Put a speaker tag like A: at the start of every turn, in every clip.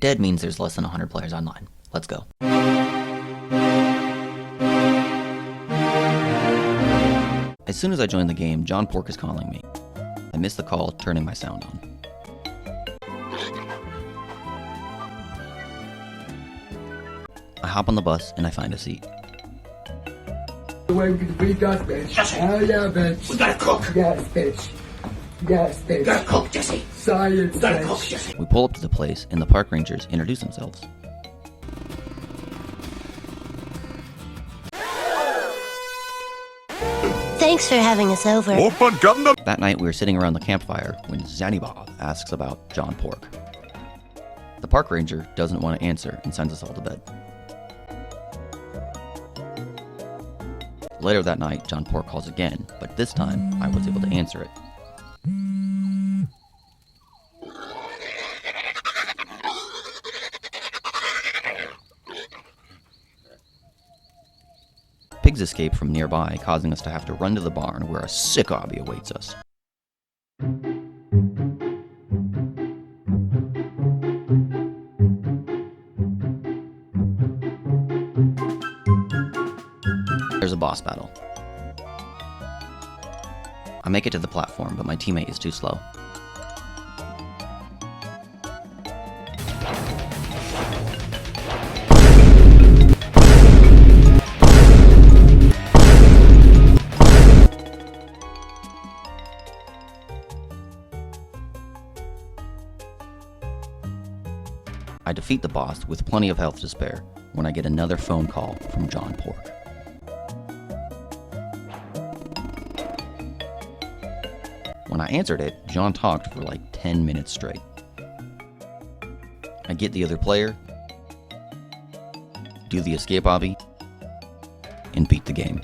A: Dead means there's less than 100 players online. Let's go. As soon as I join the game, John Pork is calling me. I miss the call, turning my sound on. I hop on the bus and I find a seat.
B: We got bitch. Oh yeah, bitch.
C: We gotta cook.
B: Yes, bitch. Yes, bitch.
C: We gotta cook, Jesse.
B: Science,
C: We gotta cook,
B: bitch.
C: Jesse.
A: We pull up to the place and the park rangers introduce themselves.
D: Thanks for having us over.
A: That night we were sitting around the campfire when Zanibal asks about John Pork. The park ranger doesn't want to answer and sends us all to bed. Later that night, John Pork calls again, but this time I was able to answer it. Pigs escape from nearby, causing us to have to run to the barn where a sick obby awaits us. There's a boss battle. I make it to the platform, but my teammate is too slow. I defeat the boss with plenty of health to spare when I get another phone call from John Pork. When I answered it, John talked for like 10 minutes straight. I get the other player, do the escape obby, and beat the game.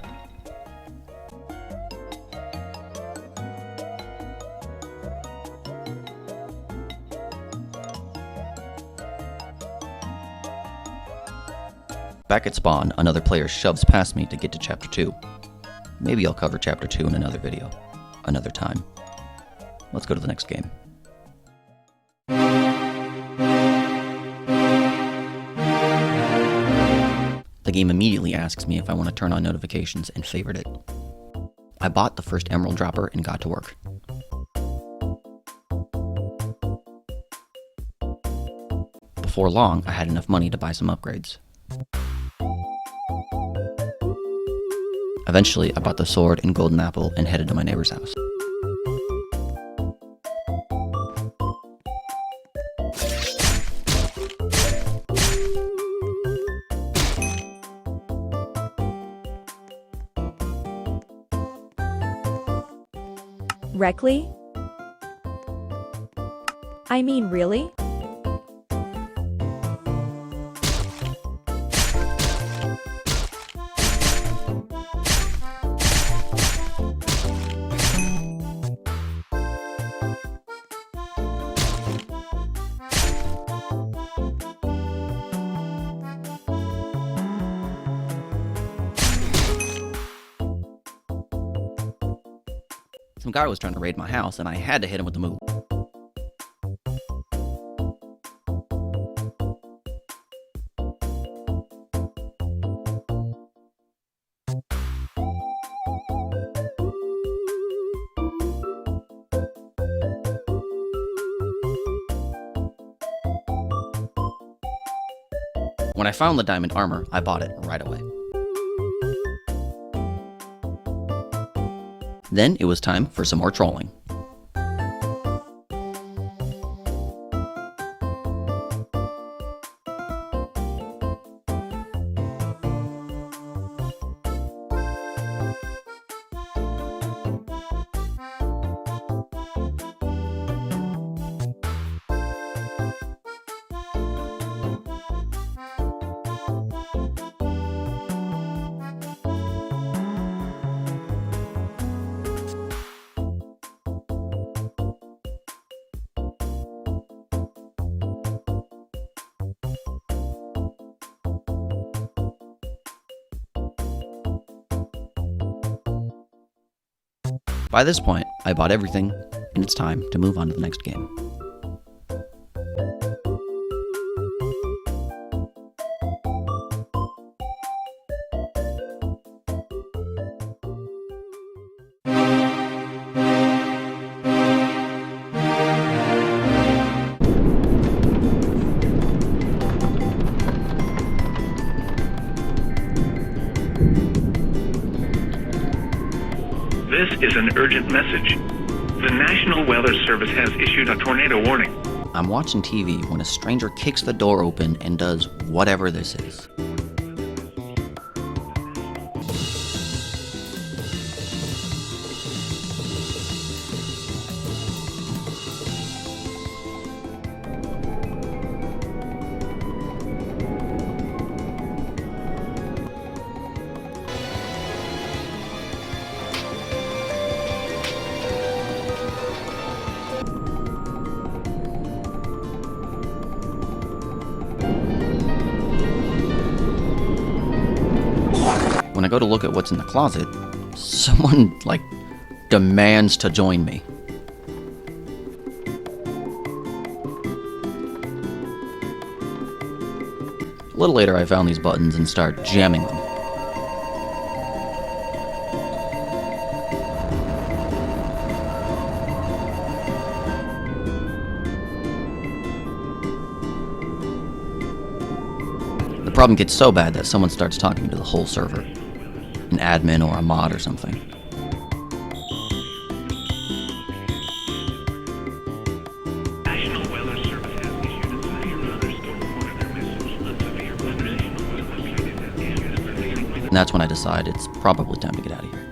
A: Back at spawn, another player shoves past me to get to chapter 2. Maybe I'll cover chapter 2 in another video, another time. Let's go to the next game. The game immediately asks me if I want to turn on notifications and favored it. I bought the first emerald dropper and got to work. Before long, I had enough money to buy some upgrades. Eventually, I bought the sword and golden apple and headed to my neighbor's house.
E: Reckley? I mean, really?
A: Some guy was trying to raid my house, and I had to hit him with the move. When I found the diamond armor, I bought it right away. Then it was time for some more trolling. By this point, I bought everything, and it's time to move on to the next game.
C: This is an urgent message. The National Weather Service has issued a tornado warning.
A: I'm watching TV when a stranger kicks the door open and does whatever this is. When I go to look at what's in the closet, someone, demands to join me. A little later, I found these buttons and start jamming them. The problem gets so bad that someone starts talking to the whole server. An admin or a mod or something.
C: National Weather Service has issued a severe thunderstorm weather message. A severe thunderstorm was located.
A: And that's when I decide it's probably time to get out of here.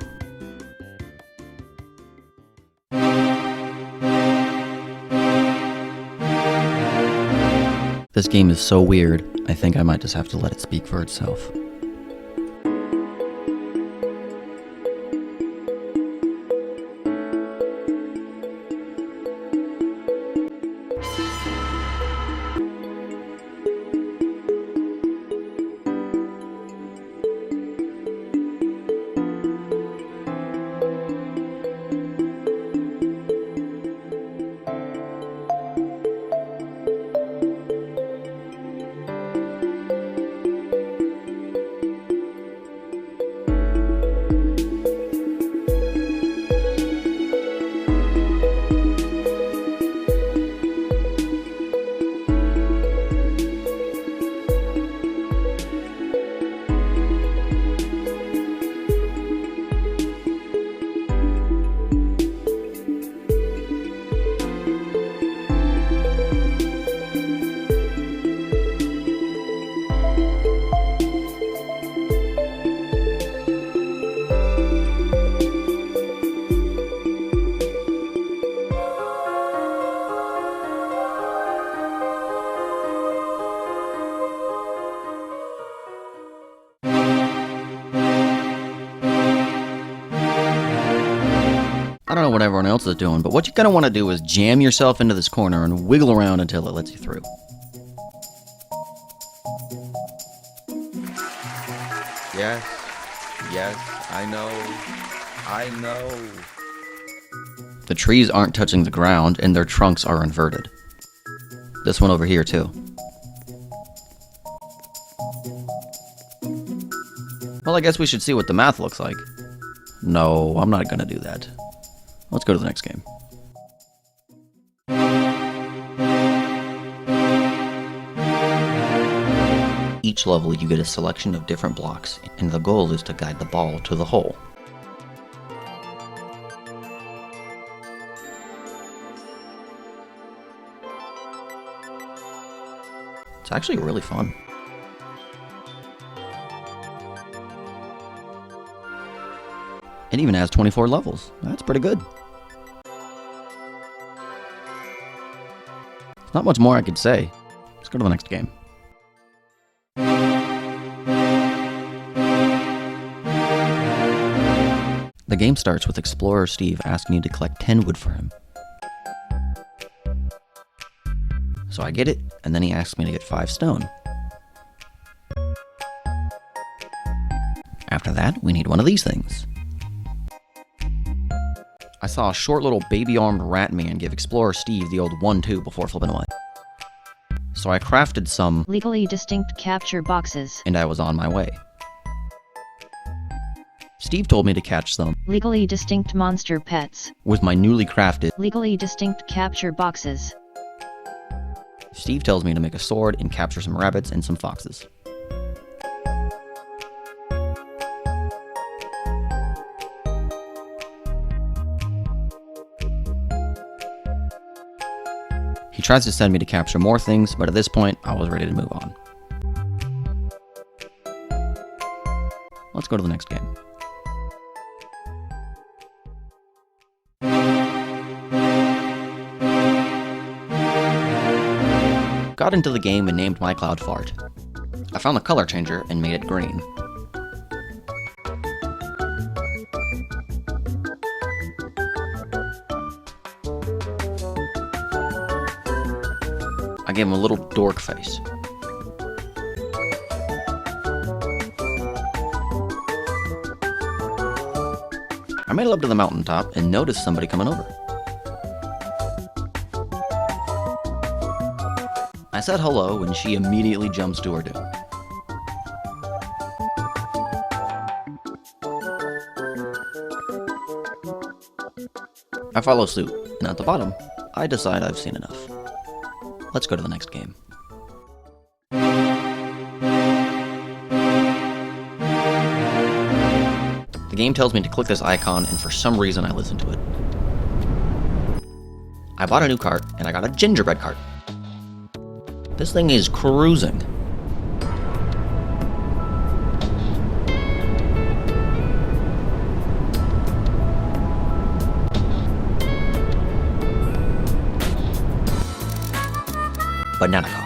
A: This game is so weird, I think I might just have to let it speak for itself. I don't know what everyone else is doing, but what you're gonna want to do is jam yourself into this corner and wiggle around until it lets you through.
E: Yes, I know.
A: The trees aren't touching the ground, and their trunks are inverted. This one over here, too. Well, I guess we should see what the math looks like. No, I'm not gonna do that. Let's go to the next game. Each level you get a selection of different blocks, and the goal is to guide the ball to the hole. It's actually really fun. It even has 24 levels. That's pretty good. Not much more I could say. Let's go to the next game. The game starts with Explorer Steve asking you to collect 10 wood for him. So I get it, and then he asks me to get 5 stone. After that, we need one of these things. I saw a short little baby-armed rat man give Explorer Steve the old 1-2 before flipping away. So I crafted some
F: legally distinct capture boxes,
A: and I was on my way. Steve told me to catch some
F: legally distinct monster pets
A: with my newly crafted
F: legally distinct capture boxes.
A: Steve tells me to make a sword and capture some rabbits and some foxes. tries to send me to capture more things, but at this point, I was ready to move on. Let's go to the next game. Got into the game and named my cloud Fart. I found the color changer and made it green. I gave him a little dork face. I made it up to the mountaintop and noticed somebody coming over. I said hello and she immediately jumps to her doom. I follow suit, and at the bottom, I decide I've seen enough. Let's go to the next game. The game tells me to click this icon, and for some reason I listen to it. I bought a new cart, and I got a gingerbread cart. This thing is cruising. Banana car.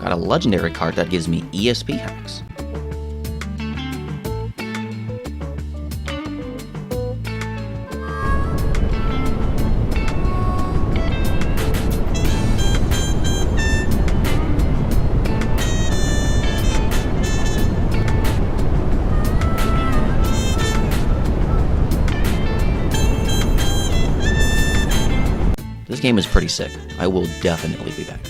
A: Got a legendary card that gives me ESP hacks. This game is pretty sick. I will definitely be back.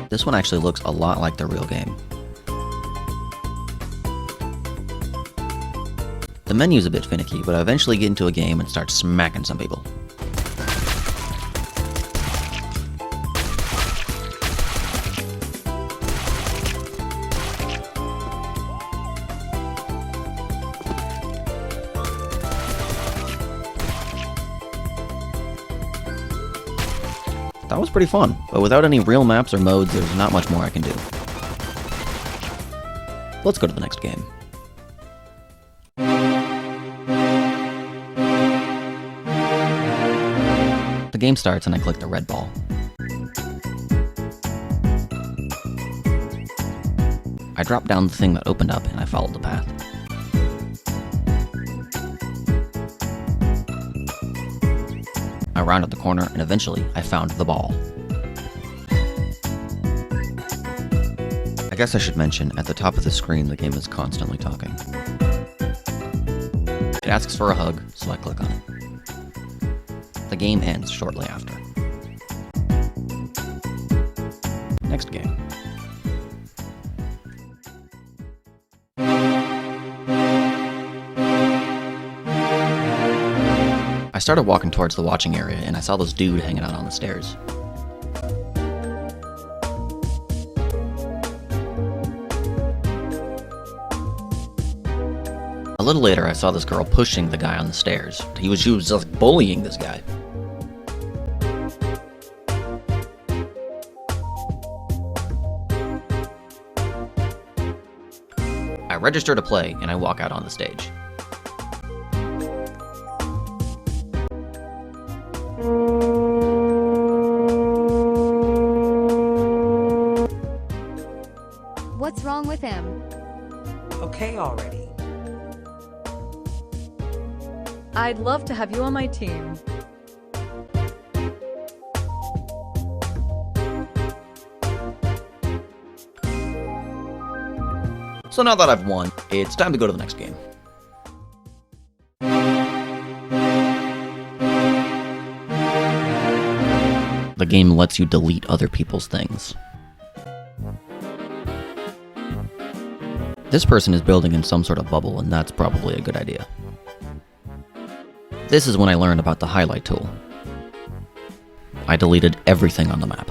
A: This one actually looks a lot like the real game. The menu's a bit finicky, but I eventually get into a game and start smacking some people. That was pretty fun, but without any real maps or modes, there's not much more I can do. Let's go to the next game. The game starts and I click the red ball. I dropped down the thing that opened up and I followed the path. I rounded the corner and eventually I found the ball. I guess I should mention, at the top of the screen the game is constantly talking. It asks for a hug, so I click on it. The game ends shortly after. Next game. I started walking towards the watching area and I saw this dude hanging out on the stairs. A little later I saw this girl pushing the guy on the stairs. She was just bullying this guy. I register to play and I walk out on the stage.
G: What's wrong with him?
H: Okay already.
I: I'd love to have you on my team.
A: So now that I've won, it's time to go to the next game. The game lets you delete other people's things. This person is building in some sort of bubble, and that's probably a good idea. This is when I learned about the highlight tool. I deleted everything on the map.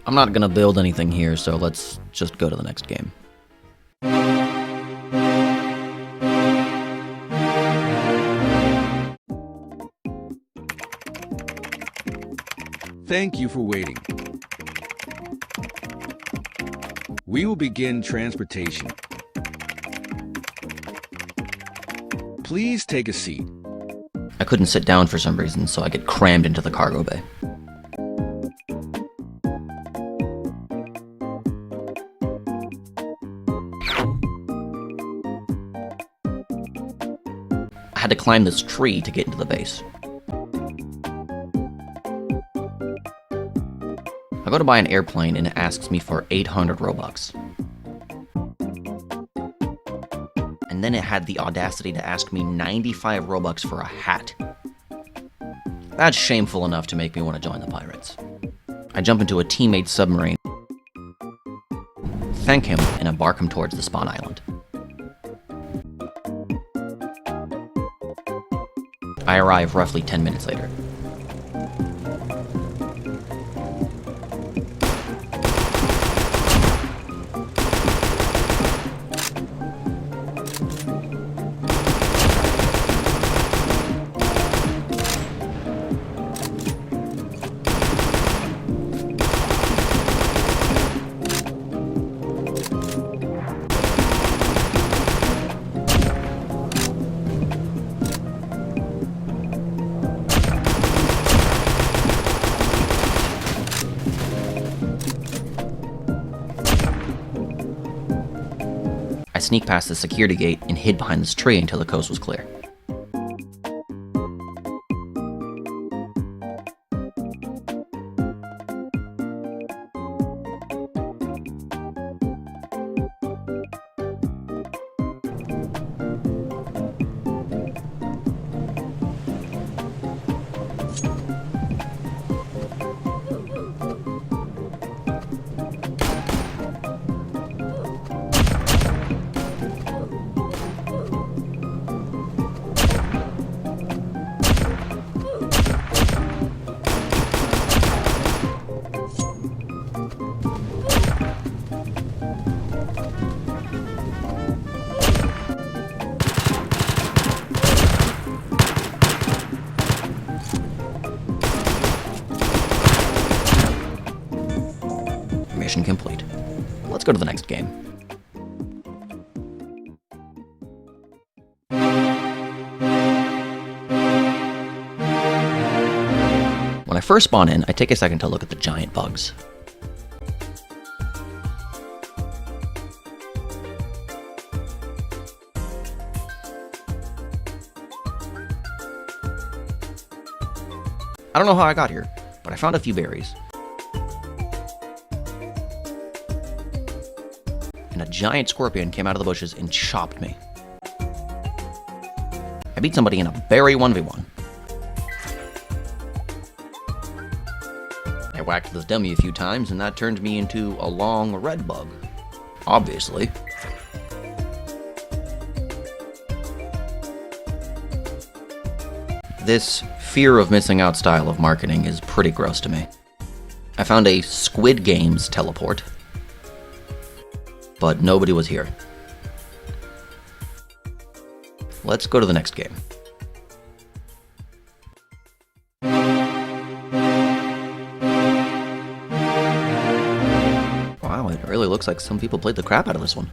A: I'm not gonna build anything here, so let's just go to the next game.
J: Thank you for waiting. We will begin transportation. Please take a seat.
A: I couldn't sit down for some reason, so I get crammed into the cargo bay. I had to climb this tree to get into the base. I go to buy an airplane and it asks me for 800 Robux. And then it had the audacity to ask me 95 Robux for a hat. That's shameful enough to make me want to join the pirates. I jump into a teammate's submarine, thank him, and embark him towards the spawn island. I arrive roughly 10 minutes later. I sneak past the security gate and hid behind this tree until the coast was clear. Mission complete. Let's go to the next game. When I first spawn in, I take a second to look at the giant bugs. I don't know how I got here, but I found a few berries. And a giant scorpion came out of the bushes and chopped me. I beat somebody in a berry 1v1. I whacked this dummy a few times and that turned me into a long red bug. Obviously. This fear of missing out style of marketing is pretty gross to me. I found a Squid Games teleport, but nobody was here. Let's go to the next game. Wow, it really looks like some people played the crap out of this one.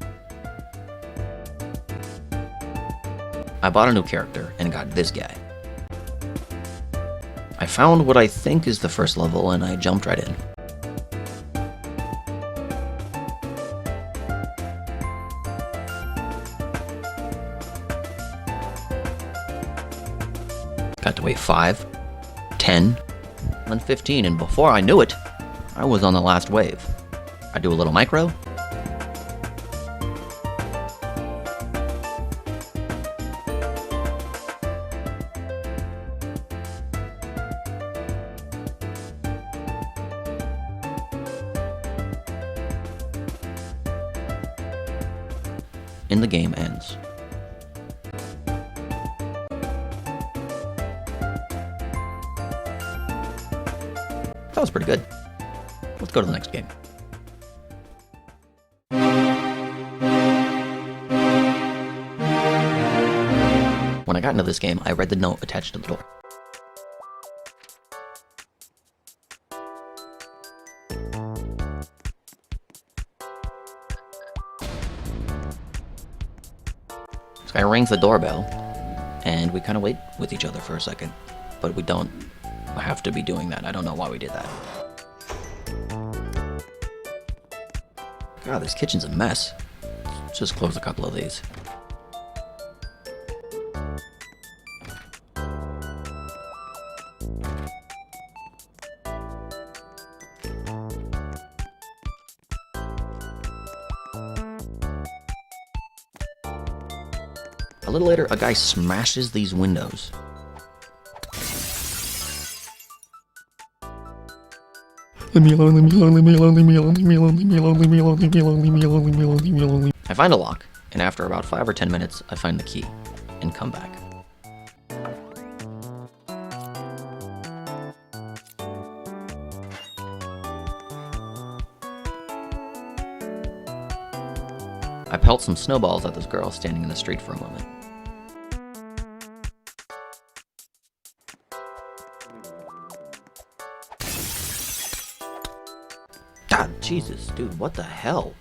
A: I bought a new character and got this guy. I found what I think is the first level and I jumped right in. Got to wave 5, 10, then 15, and before I knew it, I was on the last wave. I do a little micro. And the game ends. That was pretty good. Let's go to the next game. When I got into this game, I read the note attached to the door. This guy rings the doorbell, and we kind of wait with each other for a second, but we don't have to be doing that. I don't know why we did that. God, this kitchen's a mess. Let's just close a couple of these. A little later, a guy smashes these windows. Leave me alone, leave me alone, leave me alone, leave me alone, leave me alone, leave me alone, leave me alone, leave me alone, leave me alone, leave me alone, leave me alone. I find a lock, and after about 5 or 10 minutes, I find the key, and come back. I pelt some snowballs at this girl standing in the street for a moment. God, Jesus, dude, what the hell?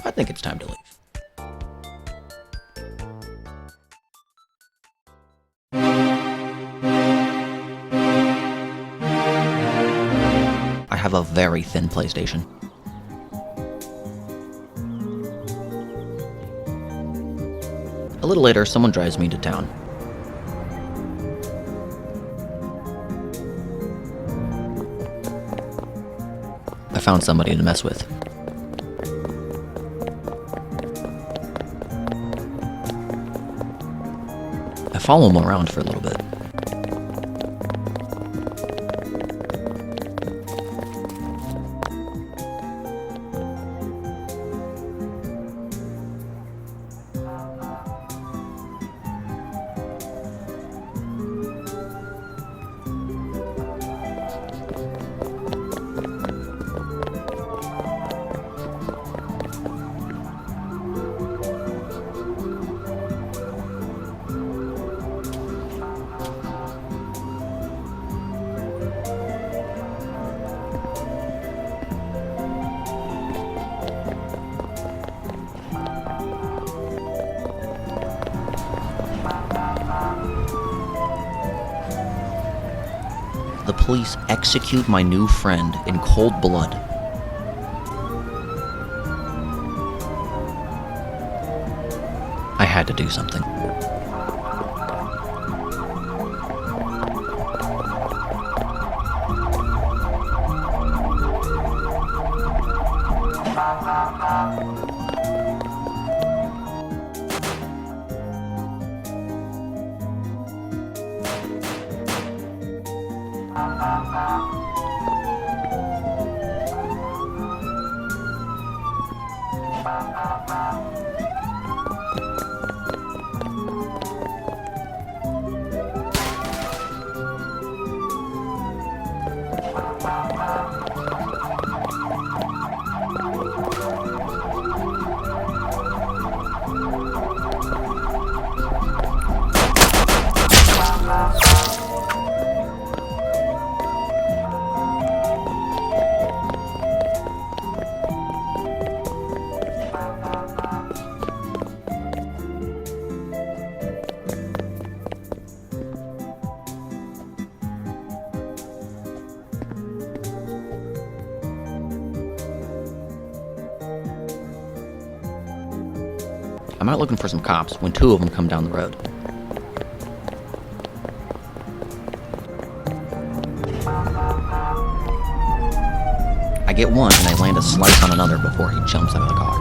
A: I think it's time to leave. I have a very thin PlayStation. A little later, someone drives me to town. I found somebody to mess with. I follow him around for a little bit. the police execute my new friend in cold blood. I had to do something. I'm out looking for some cops when two of them come down the road. I get one and I land a slice on another before he jumps out of the car.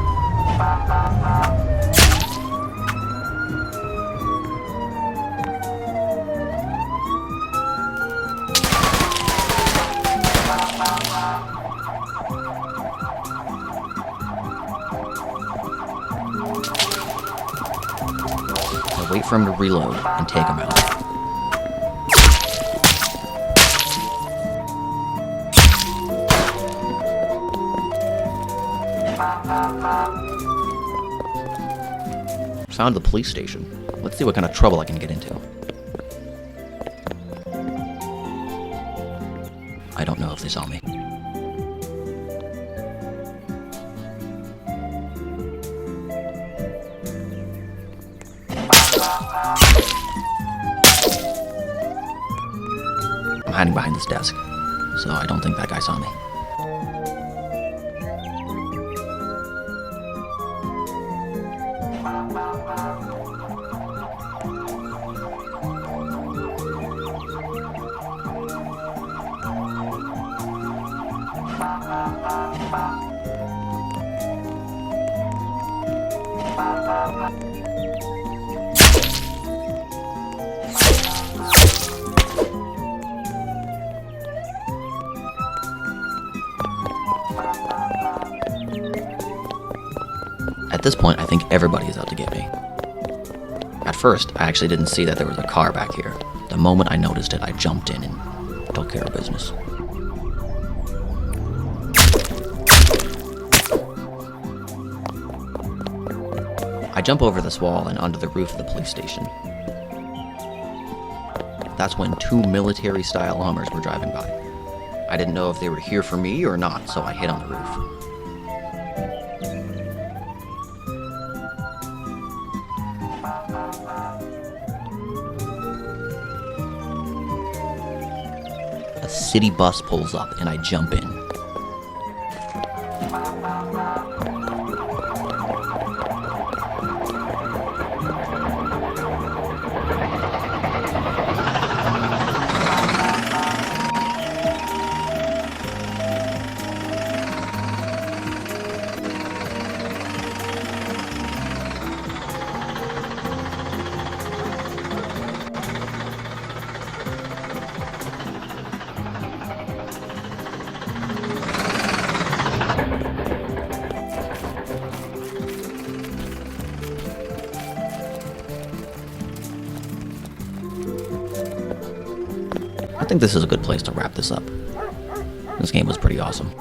A: I wait for him to reload and take him out. Found the police station. Let's see what kind of trouble I can get into. I don't know if they saw me. I'm hiding behind this desk, so I don't think that guy saw me. At this point, I think everybody is out to get me. At first, I actually didn't see that there was a car back here. The moment I noticed it, I jumped in and took care of business. I jump over this wall and onto the roof of the police station. That's when two military-style Hummers were driving by. I didn't know if they were here for me or not, so I hid on the roof. A city bus pulls up and I jump in. I think this is a good place to wrap this up. This game was pretty awesome.